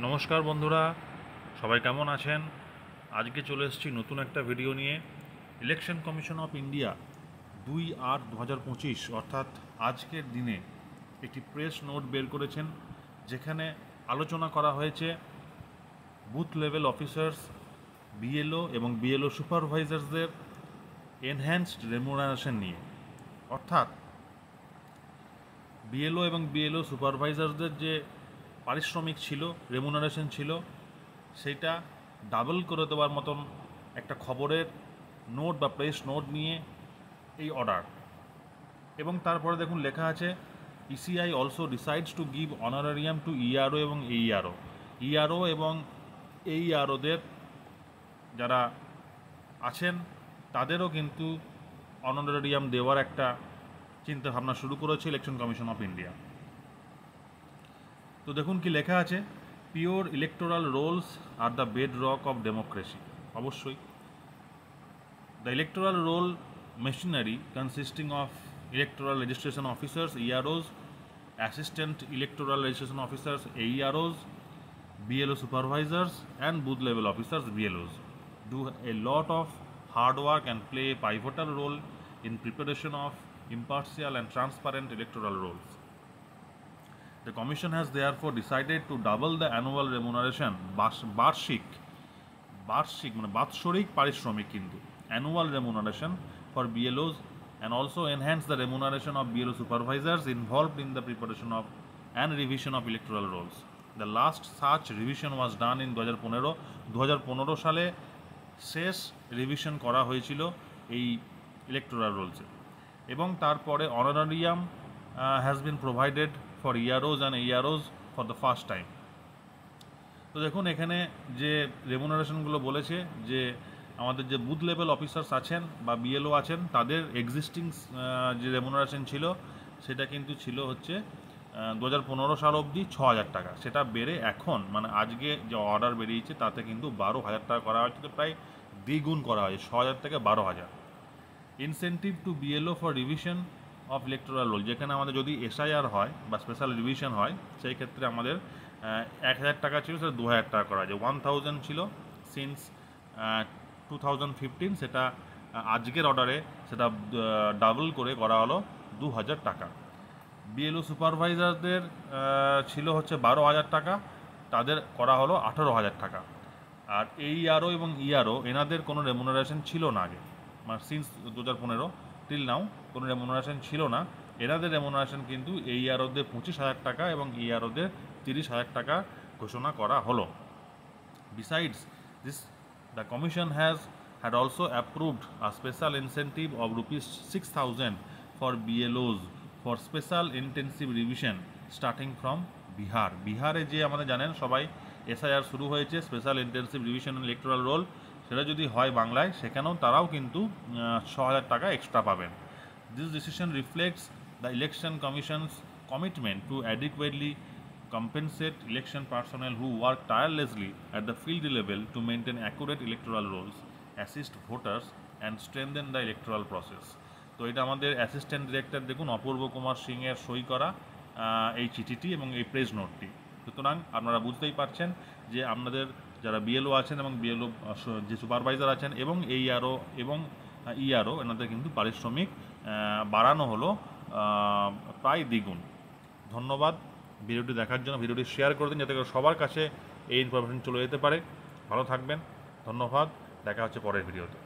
নমস্কার বন্ধুরা, সবাই কেমন আছেন? আজকে চলে এসেছি নতুন একটা ভিডিও নিয়ে। ইলেকশন কমিশন অফ ইন্ডিয়া 2/8/2025 অর্থাৎ আজকের দিনে একটি প্রেস নোট বের করেছেন, যেখানে আলোচনা করা হয়েছে বুথ লেভেল অফিসার্স, বিএলও এবং বিএলও সুপারভাইজার্সদের এনহ্যান্সড রেমুনারেশন নিয়ে। অর্থাৎ বিএলও এবং বিএলও সুপারভাইজারদের যে পারিশ্রমিক ছিল, রেমুনারেশন ছিল, সেইটা ডাবল করে দেওয়ার মতন একটা খবরের নোট বা প্রেস নোট নিয়ে এই অর্ডার। এবং তারপরে দেখুন লেখা আছে, ECI also decides to give honorarium to ERO এবং এইআরও। ইআরও এবং এইআরওদের যারা আছেন তাদেরও কিন্তু অনারারিয়াম দেওয়ার একটা চিন্তা ভাবনা শুরু করেছে ইলেকশন কমিশন অফ ইন্ডিয়া। তো দেখুন কি লেখা আছে, পিওর ইলেকটোরাল রোলস আর the bedrock of democracy. অবশ্যই the electoral roll machinery consisting of electoral registration officers EROs, assistant electoral registration officers AEROs, BLO supervisors and booth level officers BLOs do a lot of hard work and play a pivotal role in preparation of impartial and transparent electoral rolls. The Commission has therefore decided to double the annual remuneration বাৎসরিক পারিশ্রমিক কিন্তু annual remuneration for BLOs and also enhance the remuneration of BLO supervisors involved in the preparation of and revision of electoral rolls. The last such revision was done in 2015 সালে শেষ revision করা হয়েছিল এই electoral রোলসে। এবং তারপরে honorarium has been provided for EROs and AEROs for the first time. তো দেখুন এখানে যে রেমুনারেশনগুলো বলেছে, যে আমাদের যে বুথ লেভেল অফিসার্স আছেন বা বিএলও আছেন তাদের এক্সিস্টিং যে রেমুনারেশন ছিল সেটা কিন্তু ছিল হচ্ছে 2015 সাল অবধি 6,000 টাকা। সেটা বেড়ে এখন মানে আজকে যে অর্ডার বেরিয়েছে তাতে কিন্তু 12,000 টাকা করা হয়েছে, প্রায় দ্বিগুণ করা হয়েছে, 6,000 থেকে 12,000। Incentive two BLO for revision of electoral role, যেখানে আমাদের যদি এসআইআর হয় বা স্পেশাল রিভিশন হয় সেই ক্ষেত্রে আমাদের 1,000 টাকা ছিল, সেটা 2,000 টাকা করা হয়েছে। 1,000 ছিল সিন্স 2015, সেটা আজকের অর্ডারে সেটা ডাবল করে করা হলো 2,000 টাকা। বিএলও সুপারভাইজারদের ছিল হচ্ছে 12,000 টাকা, তাদের করা হলো 18,000 টাকা। আর এইআরও এবং ইআরও এনাদের কোনো রেমুনারেশন ছিল না আগে, মানে সিন্স 2015 টিল নাও কোনো রেমুনারেশন ছিল না। এনাদের রেমুনারেশন কিন্তু এইআরওদের 25,000 টাকা এবং ইআরওদের 30,000 টাকা ঘোষণা করা হলো। Besides this, the Commission had also approved a special incentive of rupees 6,000 for BLOs for special intensive revision starting from Bihar. বিহারে যে আমাদের জানেন সবাই এসআইআর শুরু হয়েছে, special intensive revision electoral role, সেটা যদি হয় বাংলায় সেখানেও তারাও কিন্তু 6,000 টাকা এক্সট্রা পাবেন। This decision reflects the Election Commission's commitment to adequately compensate election personnel who work tirelessly at the field level to maintain accurate electoral rolls, assist voters and strengthen the electoral process. তো এটা আমাদের assistant director দেখুন অপূর্ব কুমার সিংয়ের সই করা এই চিঠিটি এবং এই প্রেস নোটটি। সুতরাং আপনারা বুঝতেই পারছেন যে আপনাদের যারা বিএলও আছেন এবং বিএলও যে সুপারভাইজার আছেন এবং এইআরও এবং ইআরও এনাদের কিন্তু পারিশ্রমিক বাড়ানো হলো প্রায় দ্বিগুণ। ধন্যবাদ ভিডিওটি দেখার জন্য। ভিডিওটি শেয়ার করে দিন যাতে করে সবার কাছে এই ইনফরমেশন চলে যেতে পারে। ভালো থাকবেন, ধন্যবাদ, দেখা হচ্ছে পরের ভিডিওতে।